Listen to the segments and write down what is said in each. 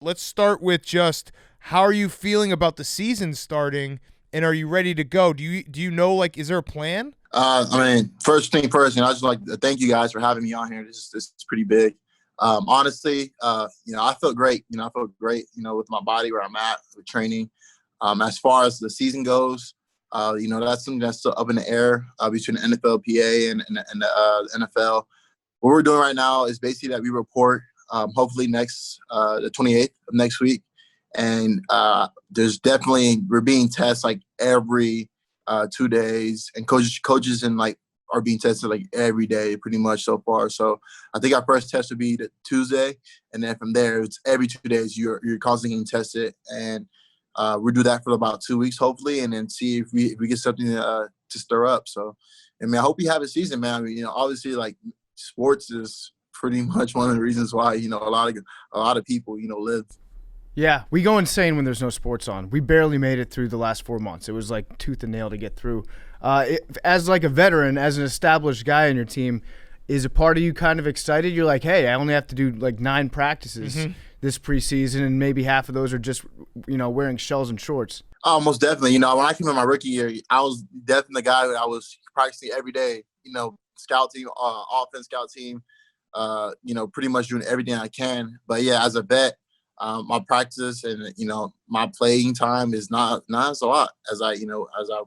let's start with just how are you feeling about the season starting, and are you ready to go? Do you know, like, is there a plan? First thing first, I just like to thank you guys for having me on here. This is pretty big. Honestly, I felt great. I felt great, with my body where I'm at with training. As far as the season goes, that's something that's still up in the air between the NFLPA and the NFL. What we're doing right now is basically that we report hopefully the 28th of next week. And we're being tested like every 2 days, and coaches and like are being tested like every day pretty much so far. So I think our first test would be the Tuesday, and then from there it's every 2 days you're constantly getting tested, and we'll do that for about 2 weeks hopefully, and then see if we get something to stir up. So I hope we have a season, man. Obviously like sports is pretty much one of the reasons why a lot of people live. Yeah, we go insane when there's no sports on. We barely made it through the last 4 months. It was like tooth and nail to get through. As like a veteran, as an established guy on your team, is a part of you kind of excited? You're like, hey, I only have to do like 9 practices this preseason, and maybe half of those are just, wearing shells and shorts. Oh, most definitely. When I came in my rookie year, I was definitely the guy that I was practicing every day, scout team, offense scout team, pretty much doing everything I can. But yeah, as a vet, my practice and my playing time is not as a lot as I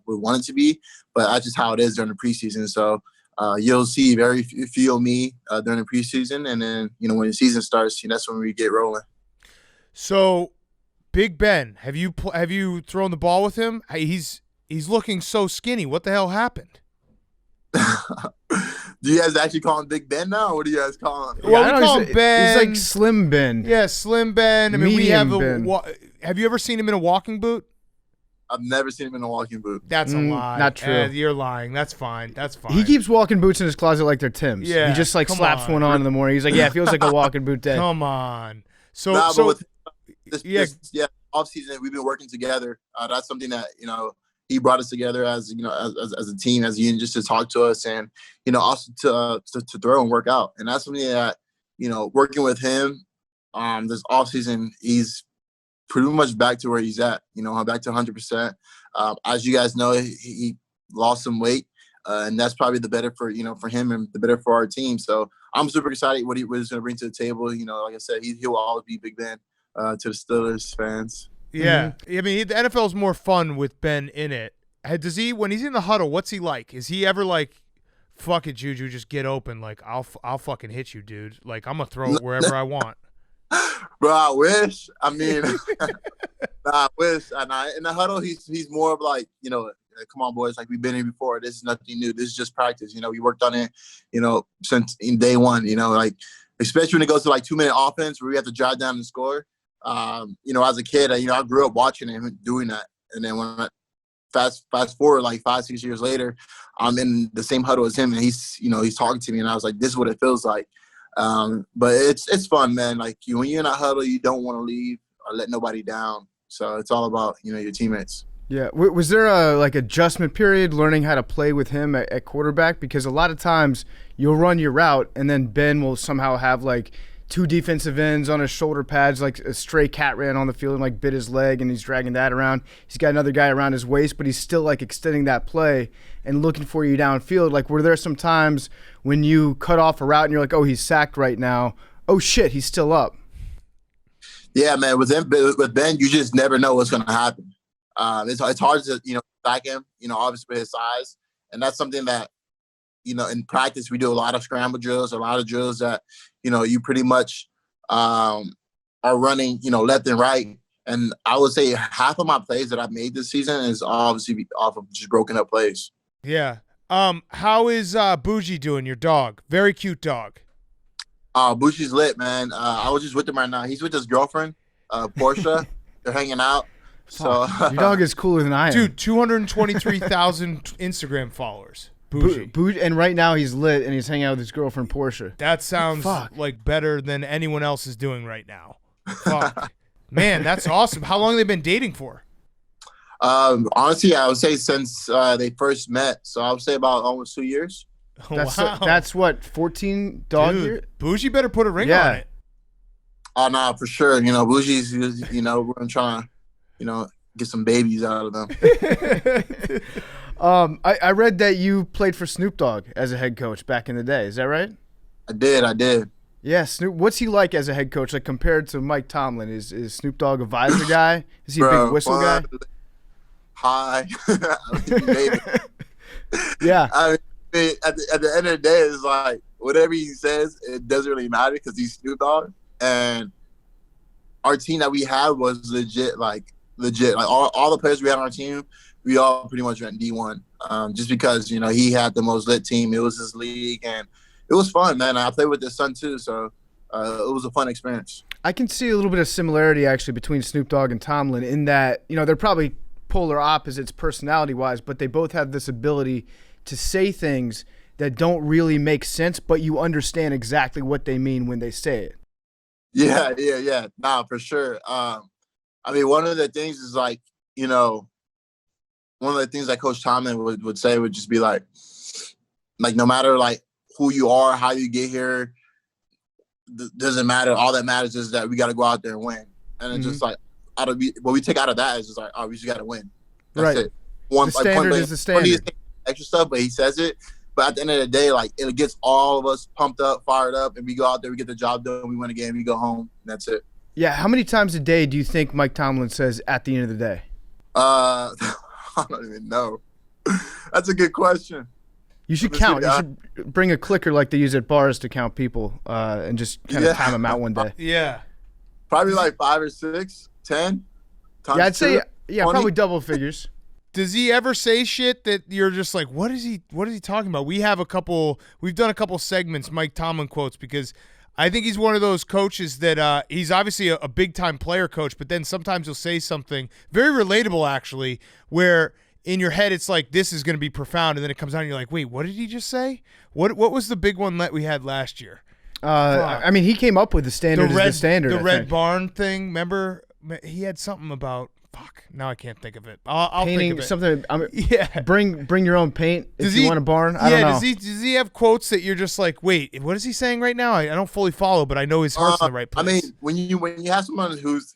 would want it to be, but that's just how it is during the preseason. So you'll see very few of me during the preseason, and then when the season starts, that's when we get rolling. So, Big Ben, have you thrown the ball with him? He's looking so skinny. What the hell happened? Do you guys actually call him Big Ben now, or what do you guys call him? Well, we call him Ben. He's like Slim Ben. Yeah, Slim Ben. I mean, we have Ben. Have you ever seen him in a walking boot? I've never seen him in a walking boot. That's a lie. Not true. You're lying. That's fine. He keeps walking boots in his closet like they're Tim's. Yeah, he just like slaps one on in the morning. He's like, yeah, it feels like a walking boot day. Come on. Off season we've been working together. That's something that he brought us together as as a team, as a unit, just to talk to us, and also to throw and work out. And that's something that working with him this off season, he's pretty much back to where he's at. Back to 100%. As you guys know, he lost some weight, and that's probably the better for for him and the better for our team. So I'm super excited what he's going to bring to the table. Like I said, he'll always be Big Ben to the Steelers fans. Yeah, I mean, the NFL is more fun with Ben in it. Does he, when he's in the huddle, what's he like? Is he ever like, "Fuck it, Juju, just get open. Like I'll fucking hit you, dude. Like I'm gonna throw it wherever I want." Bro, I wish. I mean, I wish. And in the huddle, he's more of like, come on, boys. Like we've been here before. This is nothing new. This is just practice. We worked on it, since in day one. Like especially when it goes to like 2-minute offense where we have to drive down and score. As a kid, I grew up watching him doing that, and then when I fast forward like 5-6 years later, I'm in the same huddle as him, and he's talking to me, and I was like, this is what it feels like. But it's fun, man. Like when you're in a huddle, you don't want to leave or let nobody down. So it's all about your teammates. Yeah. Was there a like adjustment period learning how to play with him at quarterback? Because a lot of times you'll run your route, and then Ben will somehow have like 2 defensive ends on his shoulder pads, like a stray cat ran on the field and like bit his leg, and he's dragging that around. He's got another guy around his waist, but he's still like extending that play and looking for you downfield. Like, were there some times when you cut off a route and you're like, oh, he's sacked right now. Oh shit, he's still up. Yeah, man. With Ben, you just never know what's going to happen. It's hard to sack him. Obviously with his size, and that's something that in practice, we do a lot of scramble drills, a lot of drills that, you pretty much are running, left and right. And I would say half of my plays that I've made this season is obviously off of just broken up plays. Yeah. How is Bougie doing, your dog? Very cute dog. Bougie's lit, man. I was just with him right now. He's with his girlfriend, Portia. They're hanging out. So your dog is cooler than I am. Dude, 223,000 Instagram followers. Bougie. And right now he's lit and he's hanging out with his girlfriend Portia. That sounds like better than anyone else is doing right now. Fuck. Man, that's awesome. How long have they been dating for? Honestly, I would say since they first met. So I would say about almost 2 years. That's what, 14 dog years? Bougie better put a ring on it. Oh, nah, for sure. You know, Bougie's, you know, we're going to try, you know, get some babies out of them. I read that you played for Snoop Dogg as a head coach back in the day. Is that right? I did. Yeah, Snoop. What's he like as a head coach, like compared to Mike Tomlin? Is Snoop Dogg a visor guy? Is he a big whistle guy? Hi. Maybe. Yeah. I mean, at the end of the day, it's like whatever he says, it doesn't really matter because he's Snoop Dogg. And our team that we had was legit. Like all the players we had on our team, we all pretty much went D1. Just because, you know, he had the most lit team. It was his league, and it was fun, man. I played with his son too, so it was a fun experience. I can see a little bit of similarity actually between Snoop Dogg and Tomlin in that, you know, they're probably polar opposites personality-wise, but they both have this ability to say things that don't really make sense, but you understand exactly what they mean when they say it. Yeah. Nah, for sure. I mean, one of the things is like, you know, one of the things that Coach Tomlin would say would just be like no matter like who you are, how you get here, doesn't matter. All that matters is that we got to go out there and win. And it's just like, what we take out of that is just like, oh, we just got to win. That's it. The standard is the standard. Extra stuff, but he says it. But at the end of the day, like it gets all of us pumped up, fired up, and we go out there, we get the job done, we win a game, we go home, and that's it. Yeah, how many times a day do you think Mike Tomlin says at the end of the day? I don't even know. That's a good question. You should count. You should bring a clicker like they use at bars to count people and just kind of time them out one day. Yeah. Probably like 5 or 6, 10. Yeah, I'd say 20. probably double figures. Does he ever say shit that you're just like, what is he talking about? We've done a couple segments, Mike Tomlin quotes, because I think he's one of those coaches that he's obviously a big time player coach, but then sometimes he'll say something very relatable actually, where in your head it's like this is going to be profound, and then it comes out and you're like, wait, what did he just say? What was the big one that we had last year? I mean, he came up with the standard as the standard. The Red Barn thing, remember? He had something about. Fuck! Now I can't think of it. I'll painting think of it. Something. Yeah. Bring your own paint if you want a barn. I don't know. Does he have quotes that you're just like, wait, what is he saying right now? I don't fully follow, but I know his heart's in the right place. I mean, when you have someone who's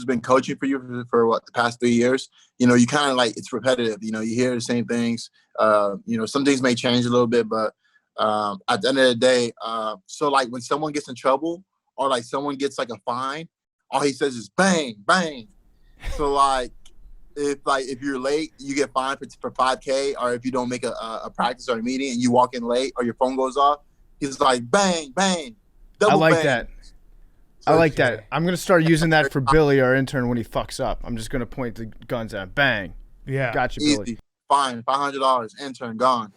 been coaching for you for what the past 3 years, you know, you kind of like it's repetitive. You know, you hear the same things. You know, some things may change a little bit, but at the end of the day, so like when someone gets in trouble or like someone gets like a fine, all he says is bang, bang. So like if you're late, you get fined for $5,000, or if you don't make a practice or a meeting and you walk in late or your phone goes off, he's like bang, bang, double I like bang. that. I like that. I'm gonna start using that for Billy, our intern, when he fucks up. I'm just gonna point the guns at him. Bang. Yeah. Gotcha, Easy. Billy. Fine, $500, intern gone.